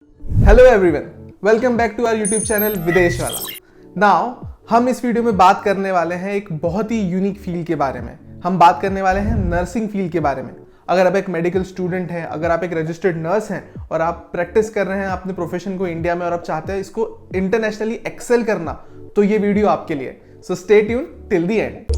Hello everyone, welcome back to our YouTube channel Videsh Wala. Now हम इस video में बात करने वाले हैं एक बहुत ही यूनिक फील्ड के बारे में। हम बात करने वाले हैं नर्सिंग फील्ड के बारे में। अगर आप एक मेडिकल स्टूडेंट हैं, अगर आप एक रजिस्टर्ड नर्स हैं और आप प्रैक्टिस कर रहे हैं अपने प्रोफेशन को इंडिया में और आप चाहते हैं इसको इंटरनेशनली एक्सेल करना, तो ये वीडियो आपके लिए। So stay tune till the end.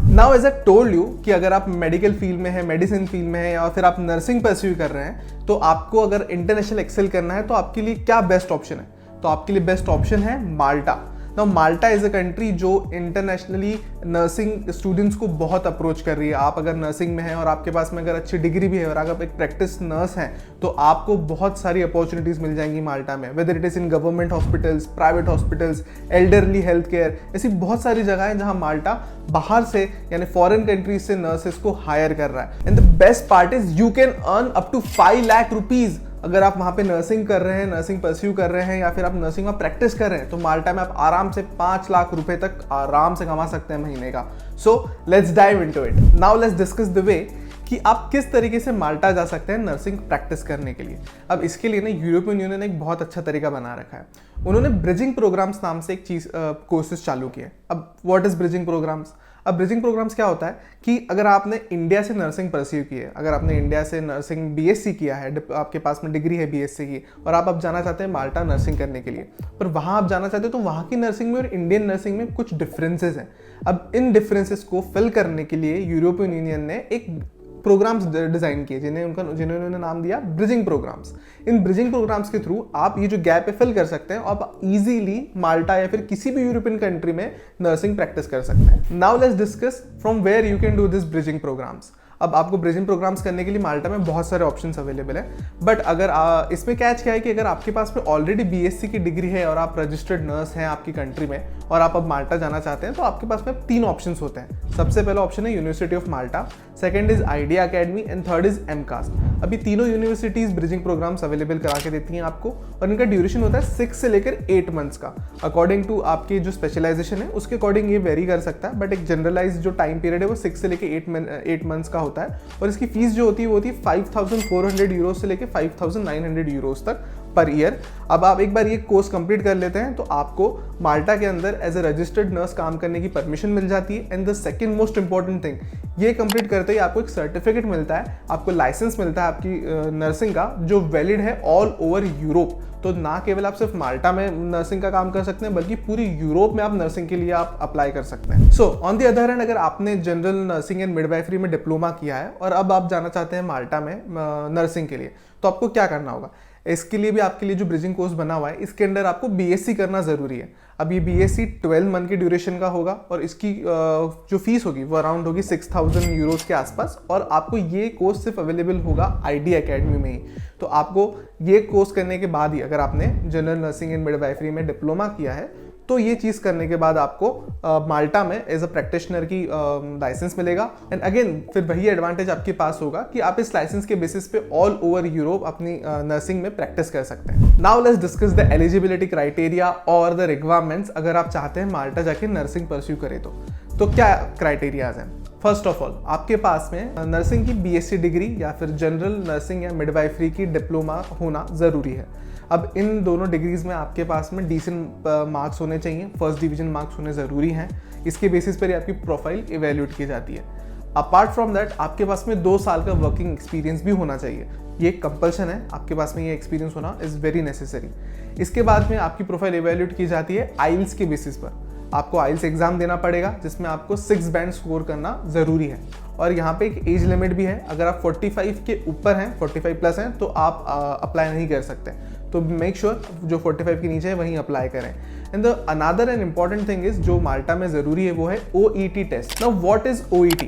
Now as I told you कि अगर आप मेडिकल फील्ड में है, मेडिसिन फील्ड में है या फिर आप नर्सिंग परस्यू कर रहे हैं, तो आपको अगर इंटरनेशनल एक्सेल करना है तो आपके लिए क्या बेस्ट ऑप्शन है? तो आपके लिए बेस्ट ऑप्शन है Malta. Now Malta is a country जो इंटरनेशनली नर्सिंग स्टूडेंट्स को बहुत अप्रोच कर रही है। आप अगर नर्सिंग में हैं और आपके पास में अगर अच्छी डिग्री भी है और अगर आप एक प्रैक्टिस नर्स हैं, तो आपको बहुत सारी अपॉर्चुनिटीज मिल जाएंगी माल्टा में, whether it is in government hospitals, private hospitals, elderly health care, ऐसी बहुत सारी जगह है जहां माल्टा बाहर से यानी फॉरेन कंट्रीज से नर्सेस को हायर कर रहा है। And the best part is you can earn up to 5 lakh rupees. अगर आप वहां पे नर्सिंग कर रहे हैं, नर्सिंग परस्यू कर रहे हैं या फिर आप नर्सिंग में प्रैक्टिस कर रहे हैं, तो माल्टा में आप आराम से 5 लाख रुपए तक आराम से कमा सकते हैं महीने का। So let's dive into it. Now let's discuss the way कि आप किस तरीके से माल्टा जा सकते हैं नर्सिंग प्रैक्टिस करने के लिए। अब इसके लिए ना यूरोपियन यूनियन ने एक बहुत अच्छा तरीका बना रखा है। उन्होंने ब्रिजिंग प्रोग्राम्स नाम से एक चीज कोर्सेज चालू किए। अब व्हाट इज ब्रिजिंग प्रोग्राम्स? अब ब्रिजिंग प्रोग्राम्स क्या होता है कि अगर आपने इंडिया से नर्सिंग परस्यू की है, अगर आपने इंडिया से नर्सिंग बीएससी किया है, आपके पास में डिग्री है बीएससी की, और आप अब जाना चाहते हैं माल्टा नर्सिंग करने के लिए, पर वहाँ आप जाना चाहते हो तो वहाँ की नर्सिंग में और इंडियन नर्सिंग में कुछ डिफरेंसेस हैं। अब इन डिफरेंसेस को फिल करने के लिए यूरोपियन यूनियन ने एक प्रोग्राम्स डिजाइन किए जिन्होंने उन्होंने नाम दिया ब्रिजिंग प्रोग्राम्स। इन ब्रिजिंग प्रोग्राम्स के थ्रू आप ये जो गैप है फिल कर सकते हैं और आप इजीली माल्टा या फिर किसी भी यूरोपियन कंट्री में नर्सिंग प्रैक्टिस कर सकते हैं। Now let's discuss from where you can do this bridging programs. अब आपको ब्रिजिंग प्रोग्राम्स करने के लिए माल्टा में बहुत सारे ऑप्शंस अवेलेबल है, बट अगर इसमें कैच क्या है कि अगर आपके पास में ऑलरेडी बीएससी की डिग्री है और आप रजिस्टर्ड नर्स हैं आपकी कंट्री में और आप अब माल्टा जाना चाहते हैं, तो आपके पास में 3 ऑप्शंस होते हैं। सबसे पहला ऑप्शन है university of Malta, second is idea academy and third is MCAST. अभी तीनों यूनिवर्सिटीज ब्रिजिंग प्रोग्राम्स अवेलेबल करा के देती हैं आपको, और इनका ड्यूरेशन होता है 6 से लेकर 8 मंथ्स का। अकॉर्डिंग टू आपकी जो स्पेशलाइजेशन है उसके अकॉर्डिंग ये वेरी कर सकता है, बट एक जनरलाइज जो टाइम पीरियड है वो 6 से लेकर 8 मंथ्स का होता है। और इसकी फीस जो होती है वो होती है 5,400 यूरोज से लेकर 5,900 यूरोज तक पर ईयर। अब आप एक बार ये कोर्स कंप्लीट कर लेते हैं तो आपको माल्टा के अंदर एज ए रजिस्टर्ड नर्स काम करने की परमिशन मिल जाती है। And the second most important thing, ये कंप्लीट करते ही आपको एक सर्टिफिकेट मिलता है, आपको लाइसेंस मिलता है आपकी नर्सिंग का, जो वैलिड है ऑल ओवर यूरोप। तो ना केवल आप सिर्फ माल्टा में नर्सिंग का काम कर सकते हैं, बल्कि पूरी यूरोप में आप नर्सिंग के लिए आप अप्लाई कर सकते हैं। So on the other hand, अगर आपने जनरल नर्सिंग एंड मिडवाइफरी में डिप्लोमा किया है और अब आप जाना चाहते हैं माल्टा में नर्सिंग के लिए, तो आपको क्या करना होगा? इसके लिए भी आपके लिए जो ब्रिजिंग कोर्स बना हुआ है, इसके अंदर आपको बीएससी करना जरूरी है। अब ये बीएससी 12 मंथ की ड्यूरेशन का होगा और इसकी जो फीस होगी वो अराउंड होगी 6,000 यूरोज के आसपास, और आपको ये कोर्स सिर्फ अवेलेबल होगा आइडिया अकेडमी में ही। तो आपको ये कोर्स करने के बाद ही, अगर आपने जनरल नर्सिंग एंड मिडवाइफरी में डिप्लोमा किया है, तो ये चीज़ करने के बाद आपको माल्टा में एज अ प्रैक्टिशनर की लाइसेंस मिलेगा। एंड अगेन फिर वही एडवांटेज आपके पास होगा कि आप इस लाइसेंस के बेसिस पे ऑल ओवर यूरोप अपनी नर्सिंग में प्रैक्टिस कर सकते हैं। Now let's discuss the eligibility criteria और द रिक्वायरमेंट्स अगर आप चाहते हैं माल्टा जाके नर्सिंग परस्यू करें तो क्या क्राइटेरियाज हैं? फर्स्ट ऑफ ऑल, आपके पास में नर्सिंग की बीएससी डिग्री या फिर जनरल नर्सिंग या मिडवाइफरी की डिप्लोमा होना ज़रूरी है। अब इन दोनों डिग्रीज में आपके पास में डिसेंट मार्क्स होने चाहिए, फर्स्ट डिवीजन मार्क्स होने ज़रूरी हैं। इसके बेसिस पर ही आपकी प्रोफाइल इवेल्यूएट की जाती है। अपार्ट फ्रॉम दैट, आपके पास में 2 साल का वर्किंग एक्सपीरियंस भी होना चाहिए। ये एक कंपल्शन है, आपके पास में ये एक्सपीरियंस होना इज़ वेरी नेसेसरी। इसके बाद में आपकी प्रोफाइल इवेल्यूएट की जाती है आइल्स के बेसिस पर। आपको आइल्स एग्जाम देना पड़ेगा जिसमें आपको 6 बैंड स्कोर करना ज़रूरी है, और यहाँ पे एक एज लिमिट भी है। अगर आप 45 के ऊपर हैं, 45 प्लस हैं, तो आप अप्लाई नहीं कर सकते। तो मेक श्योर जो 45 के नीचे है वहीं अप्लाई करें। And the another and important thing is जो माल्टा में ज़रूरी है वो है OET test. Now what is OET?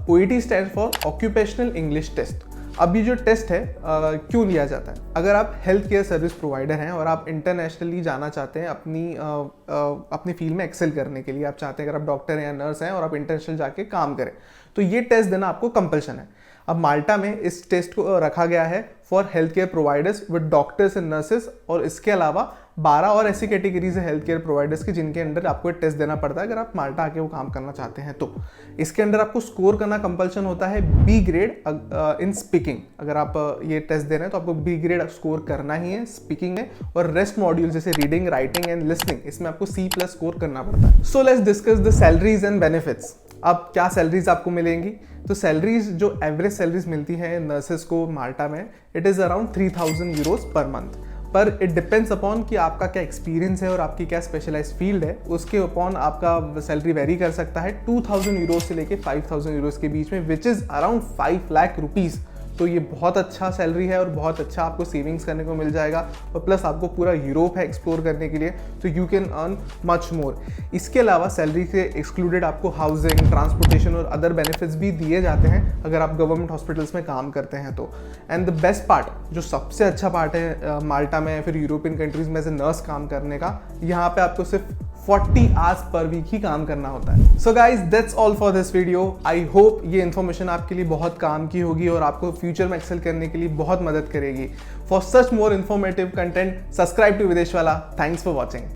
OET stand for occupational English test. अब ये जो टेस्ट है क्यों लिया जाता है? अगर आप हेल्थ केयर सर्विस प्रोवाइडर हैं और आप इंटरनेशनली जाना चाहते हैं अपनी फील्ड में एक्सेल करने के लिए, आप चाहते हैं अगर आप डॉक्टर हैं या नर्स हैं और आप इंटरनेशनल जाके काम करें, तो ये टेस्ट देना आपको कंपल्शन है। अब माल्टा में इस टेस्ट को रखा गया है for health care providers with doctors and nurses, और इसके अलावा 12 और ऐसी कैटेगरीज है हेल्थ केयर प्रोवाइडर्स की जिनके अंडर आपको टेस्ट देना पड़ता है अगर आप माल्टा आके वो काम करना चाहते हैं तो। इसके अंडर आपको स्कोर करना कंपल्शन होता है बी ग्रेड इन स्पीकिंग। अगर आप ये टेस्ट दे रहे हैं तो आपको बी ग्रेड स्कोर करना ही है स्पीकिंग में, और रेस्ट मॉड्यूल जैसे रीडिंग, राइटिंग एंड लिसनिंग इसमें आपको C+ स्कोर करना पड़ता है। So let's discuss the salaries and benefits. अब क्या सैलरीज आपको मिलेंगी? तो सैलरीज जो एवरेज सैलरीज मिलती है नर्सेस को माल्टा में, it is around 3000 euros per month. पर इट डिपेंड्स अपॉन कि आपका क्या एक्सपीरियंस है और आपकी क्या स्पेशलाइज फील्ड है, उसके अपॉन आपका सैलरी वेरी कर सकता है 2000 यूरोज से लेके 5000 यूरोज के बीच में, which is around 5 lakh rupees. तो ये बहुत अच्छा सैलरी है और बहुत अच्छा आपको सेविंग्स करने को मिल जाएगा, और प्लस आपको पूरा यूरोप है एक्सप्लोर करने के लिए, तो you can earn much more. इसके अलावा सैलरी से एक्सक्लूडेड आपको हाउसिंग, ट्रांसपोर्टेशन और अदर बेनिफिट्स भी दिए जाते हैं अगर आप गवर्नमेंट हॉस्पिटल्स में काम करते हैं तो। एंड द बेस्ट पार्ट, जो सबसे अच्छा पार्ट है माल्टा में फिर यूरोपियन कंट्रीज में एज ए नर्स काम करने का, यहाँ पे आपको सिर्फ 40 आवर्स पर वीक ही काम करना होता है। So guys that's all for this video. I hope ये इन्फॉर्मेशन आपके लिए बहुत काम की होगी और आपको फ्यूचर में एक्सेल करने के लिए बहुत मदद करेगी। For such more informative content, subscribe to Videsh Wala. Thanks for watching.